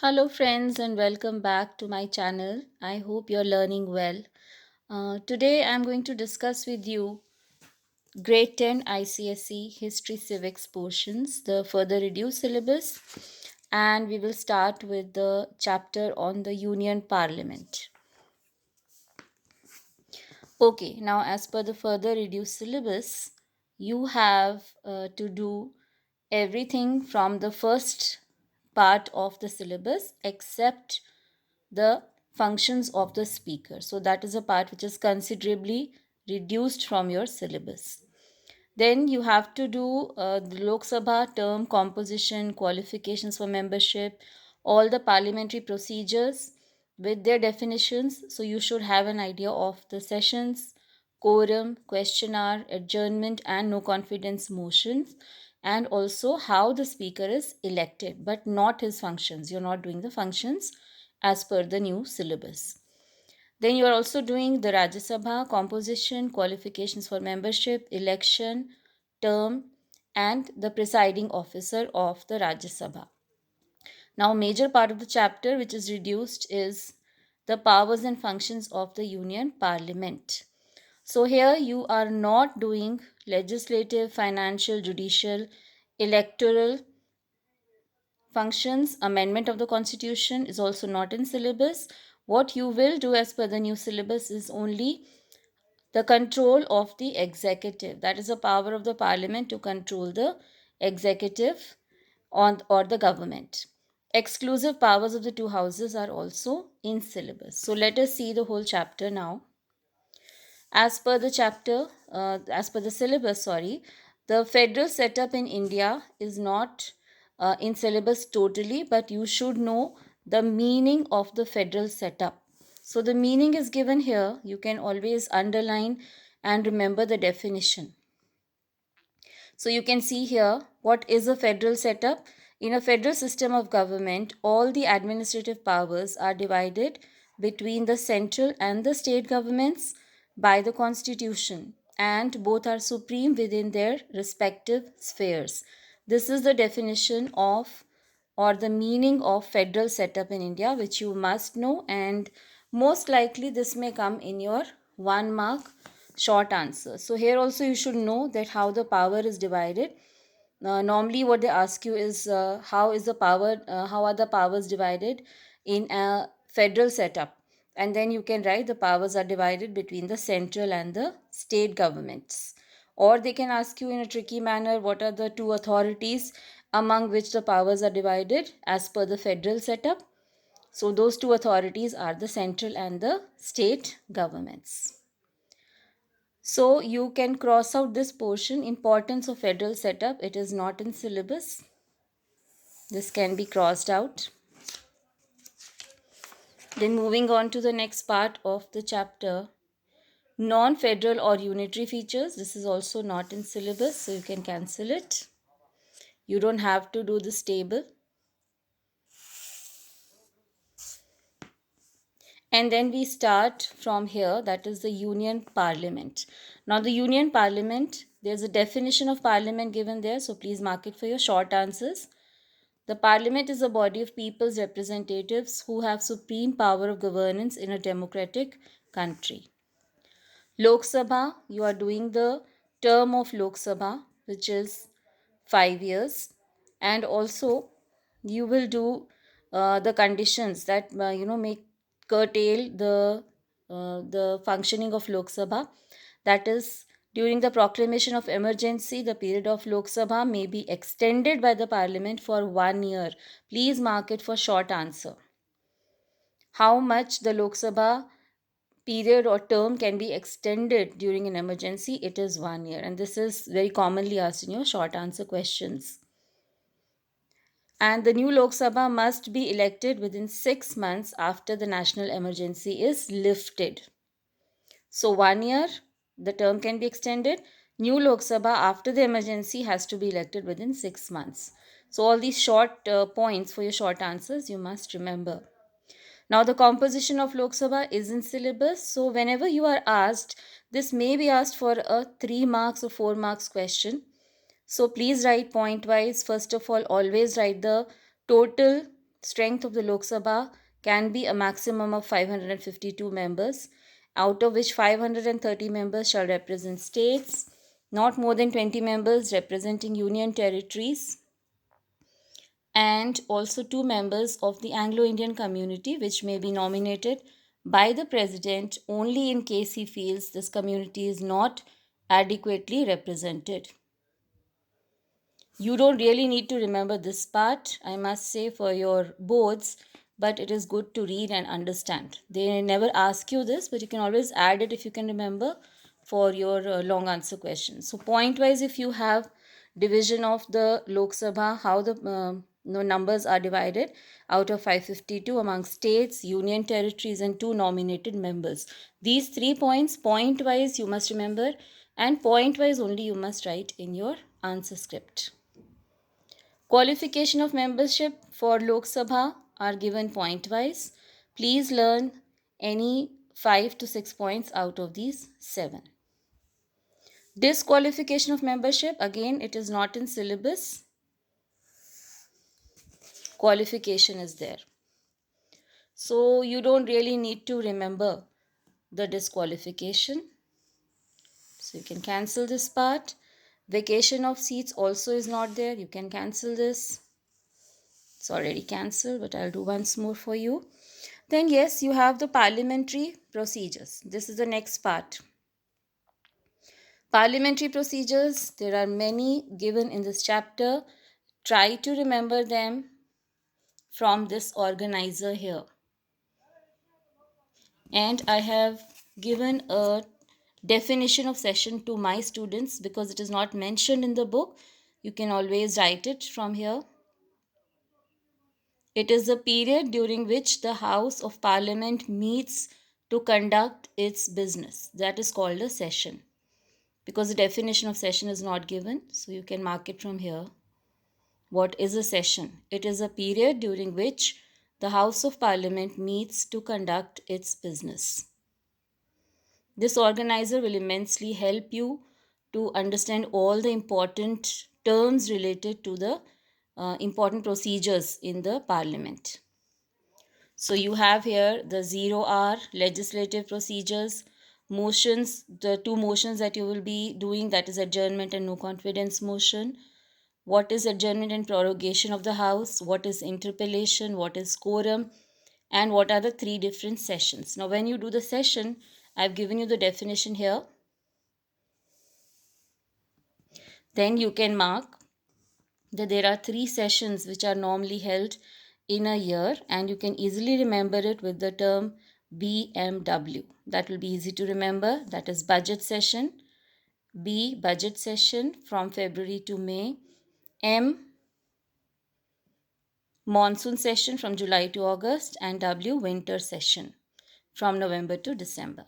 Hello, friends, and welcome back to my channel. I hope you're learning well. Today, I'm going to discuss with you Grade 10 ICSE History Civics portions, the further reduced syllabus, and we will start with the chapter on the Union Parliament. Okay, now, as per the further reduced syllabus, you have to do everything from the first part of the syllabus except the functions of the speaker. So that is a part which is considerably reduced from your syllabus. Then you have to do the Lok Sabha term composition, qualifications for membership, all the parliamentary procedures with their definitions. So you should have an idea of the sessions, quorum, question hour, adjournment, and no confidence motions, and also how the speaker is elected, but not his functions. You're not doing the functions as per the new syllabus. Then you are also doing the Rajya Sabha composition, qualifications for membership, election, term, and the presiding officer of the Rajya Sabha. Now, major part of the chapter which is reduced is the powers and functions of the Union Parliament. So here you are not doing legislative, financial, judicial, electoral functions. Amendment of the constitution is also not in syllabus. What you will do as per the new syllabus is only the control of the executive. That is the power of the parliament to control the executive on or the government. Exclusive powers of the two houses are also in syllabus. So let us see the whole chapter now. As per the chapter, as per the syllabus, sorry, the federal setup in India is not in syllabus totally, but you should know the meaning of the federal setup. So the meaning is given here. You can always underline and remember the definition. So you can see here what is a federal setup. In a federal system of government, all the administrative powers are divided between the central and the state governments by the constitution, and both are supreme within their respective spheres. This is the definition of or the meaning of federal setup in India, which you must know, and most likely this may come in your 1 mark short answer. So here also you should know that how the power is divided. Normally what they ask you is how are the powers divided in a federal setup, and then you can write the powers are divided between the central and the state governments. Or they can ask you in a tricky manner what are the two authorities among which the powers are divided as per the federal setup. So those two authorities are the central and the state governments. So you can cross out this portion, importance of federal setup. It is not in syllabus. This can be crossed out. Then moving on to the next part of the chapter, non-federal or unitary features. This is also not in syllabus, so you can cancel it. You don't have to do this table. And then we start from here, that is the Union Parliament. Now the Union Parliament, there's a definition of parliament given there, so please mark it for your short answers. The parliament is a body of people's representatives who have supreme power of governance in a democratic country. Lok Sabha, you are doing the term of Lok Sabha, which is 5 years, and also you will do the conditions that may curtail the functioning of Lok Sabha. That is, during the proclamation of emergency, the period of Lok Sabha may be extended by the Parliament for 1 year. Please mark it for short answer. How much the Lok Sabha period or term can be extended during an emergency? It is 1 year, and this is very commonly asked in your short answer questions. And the new Lok Sabha must be elected within 6 months after the national emergency is lifted. So 1 year, the term can be extended. New Lok Sabha after the emergency has to be elected within 6 months. So all these short points for your short answers you must remember. Now the composition of Lok Sabha is in syllabus. So whenever you are asked, this may be asked for a 3 marks or 4 marks question. So please write point wise. First of all, always write the total strength of the Lok Sabha can be a maximum of 552 members, out of which 530 members shall represent states, not more than 20 members representing union territories, and also 2 members of the Anglo-Indian community, which may be nominated by the president only in case he feels this community is not adequately represented. You don't really need to remember this part, I must say, for your boards, but it is good to read and understand. They never ask you this, but you can always add it if you can remember for your long answer questions. So, point wise, if you have division of the Lok Sabha, how the numbers are divided out of 552 among states, union territories, and 2 nominated members. These 3 points, point wise, you must remember, and point wise only you must write in your answer script. Qualification of membership for Lok Sabha are given point-wise. Please learn any 5 to 6 points out of these 7. Disqualification of membership, again, it is not in syllabus. Qualification is there. So you don't really need to remember the disqualification. So you can cancel this part. Vacation of seats also is not there. You can cancel this. It's already cancelled, but I'll do once more for you. Then yes, you have the parliamentary procedures. This is the next part. Parliamentary procedures, there are many given in this chapter. Try to remember them from this organizer here. And I have given a definition of session to my students because it is not mentioned in the book. You can always write it from here. It is the period during which the House of Parliament meets to conduct its business. That is called a session. Because the definition of session is not given, so you can mark it from here. What is a session? It is a period during which the House of Parliament meets to conduct its business. This organizer will immensely help you to understand all the important terms related to the important procedures in the parliament. So you have here the 0R legislative procedures, motions, the 2 motions that you will be doing, that is adjournment and no confidence motion. What is adjournment and prorogation of the House? What is interpellation? What is quorum? And what are the 3 different sessions? Now when you do the session, I've given you the definition here. Then you can mark that there are 3 sessions which are normally held in a year, and you can easily remember it with the term BMW. That will be easy to remember. That is budget session. B, budget session from February to May. M, monsoon session from July to August. And W, winter session from November to December.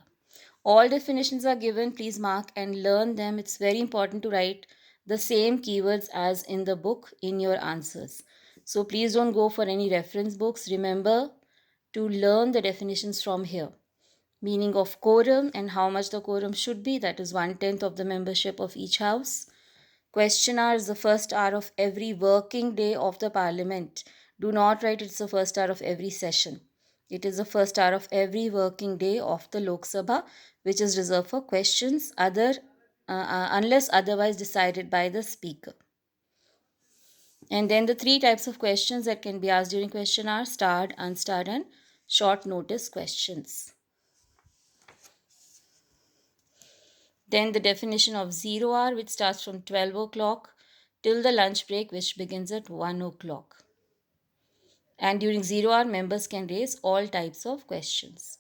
All definitions are given. Please mark and learn them. It's very important to write the same keywords as in the book in your answers. So please don't go for any reference books. Remember to learn the definitions from here. Meaning of quorum and how much the quorum should be. That is 1/10 of the membership of each house. Question hour is the first hour of every working day of the parliament. Do not write it's the first hour of every session. It is the first hour of every working day of the Lok Sabha, which is reserved for questions unless otherwise decided by the speaker. And then the 3 types of questions that can be asked during question hour: starred, unstarred, and short notice questions. Then the definition of 0 hour, which starts from 12 o'clock till the lunch break, which begins at 1 o'clock. And during 0 hour, members can raise all types of questions.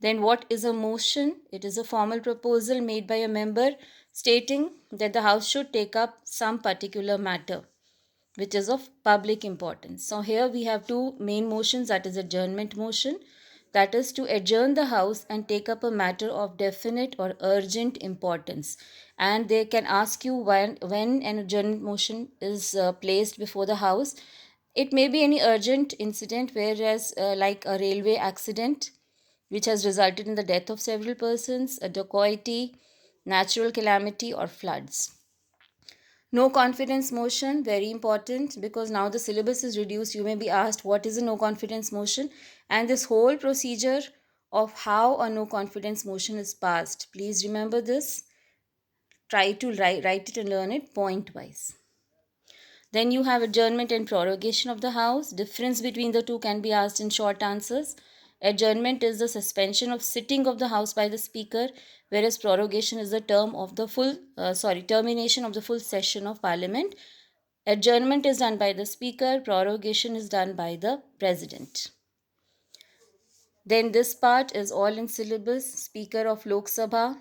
Then what is a motion? It is a formal proposal made by a member stating that the House should take up some particular matter which is of public importance. So here we have 2 main motions, that is adjournment motion, that is to adjourn the House and take up a matter of definite or urgent importance. And they can ask you when an adjournment motion is placed before the House. It may be any urgent incident, whereas like a railway accident which has resulted in the death of several persons, a dacoity, natural calamity, or floods. No confidence motion, very important, because now the syllabus is reduced. You may be asked what is a no confidence motion, and this whole procedure of how a no confidence motion is passed. Please remember this. Try to write it and learn it point wise. Then you have adjournment and prorogation of the House. Difference between the two can be asked in short answers. Adjournment is the suspension of sitting of the House by the Speaker, whereas prorogation is the termination of the full session of Parliament. Adjournment is done by the Speaker, prorogation is done by the President. Then this part is all in syllabus. Speaker of Lok Sabha.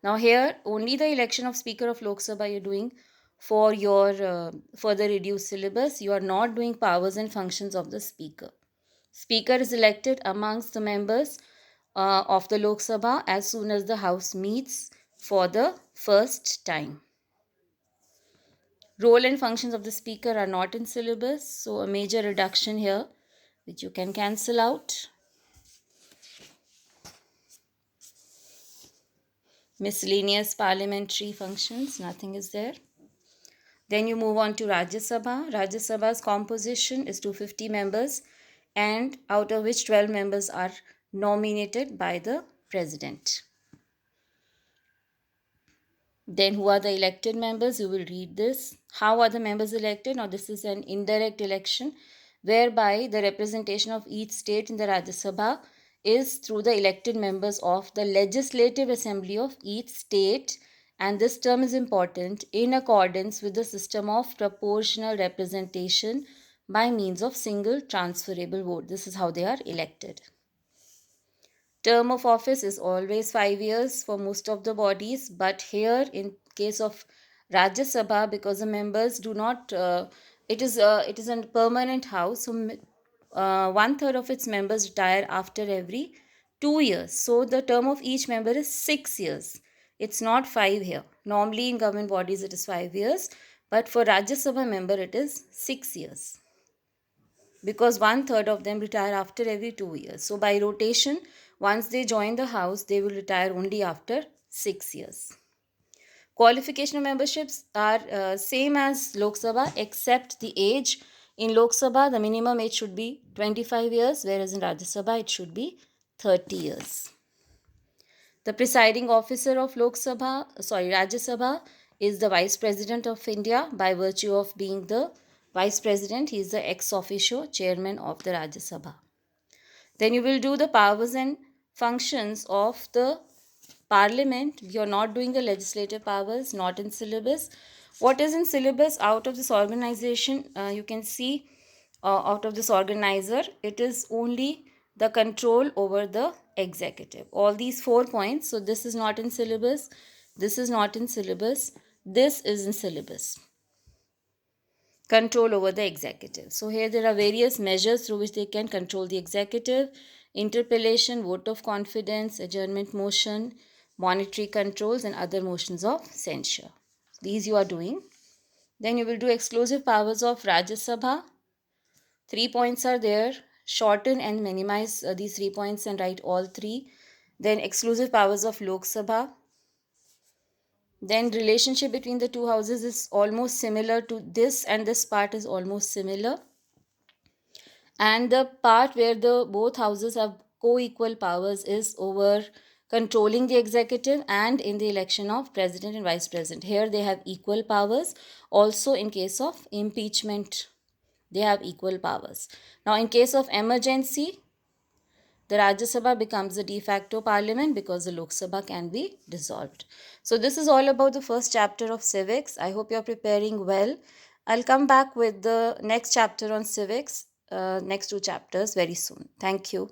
Now here only the election of Speaker of Lok Sabha you're doing for your further reduced syllabus. You are not doing powers and functions of the Speaker. Speaker is elected amongst the members of the Lok Sabha as soon as the House meets for the first time. Role and functions of the Speaker are not in syllabus, so a major reduction here which you can cancel out. Miscellaneous parliamentary functions, nothing is there. Then you move on to Rajya Sabha. Rajya Sabha's composition is 250 members, and out of which 12 members are nominated by the President. Then who are the elected members? You will read this. How are the members elected? Now this is an indirect election whereby the representation of each state in the Rajya Sabha is through the elected members of the Legislative Assembly of each state, and this term is important, in accordance with the system of proportional representation by means of single transferable vote. This is how they are elected. Term of office is always 5 years for most of the bodies, but here in case of Rajya Sabha, because the members do not, it is a permanent house, so 1/3 of its members retire after every 2 years. So the term of each member is 6 years. It's not 5 here. Normally in government bodies it is 5 years, but for Rajya Sabha member it is 6 years, because 1/3 of them retire after every 2 years. So by rotation, once they join the house, they will retire only after 6 years. Qualification of memberships are same as Lok Sabha, except the age. In Lok Sabha, the minimum age should be 25 years, whereas in Rajya Sabha, it should be 30 years. The presiding officer of Rajya Sabha is the Vice President of India. By virtue of being the Vice President, he is the ex officio chairman of the Rajya Sabha. Then you will do the powers and functions of the Parliament. You are not doing the legislative powers, not in syllabus. What is in syllabus out of this organization? You can see out of this organizer, it is only the control over the executive. All these 4 points. So this is not in syllabus. This is not in syllabus. This is in syllabus. Control over the executive. So here there are various measures through which they can control the executive: interpellation, vote of confidence, adjournment motion, monetary controls, and other motions of censure. These you are doing. Then you will do exclusive powers of Rajya Sabha. 3 points are there. Shorten and minimize these 3 points and write all 3. Then exclusive powers of Lok Sabha. Then relationship between the two houses is almost similar to this, and this part is almost similar. And the part where the both houses have co-equal powers is over controlling the executive and in the election of president and vice president. Here they have equal powers. Also in case of impeachment, they have equal powers. Now in case of emergency, the Rajya Sabha becomes the de facto parliament because the Lok Sabha can be dissolved. So this is all about the first chapter of civics. I hope you're preparing well. I'll come back with the next chapter on civics, next 2 chapters very soon. Thank you.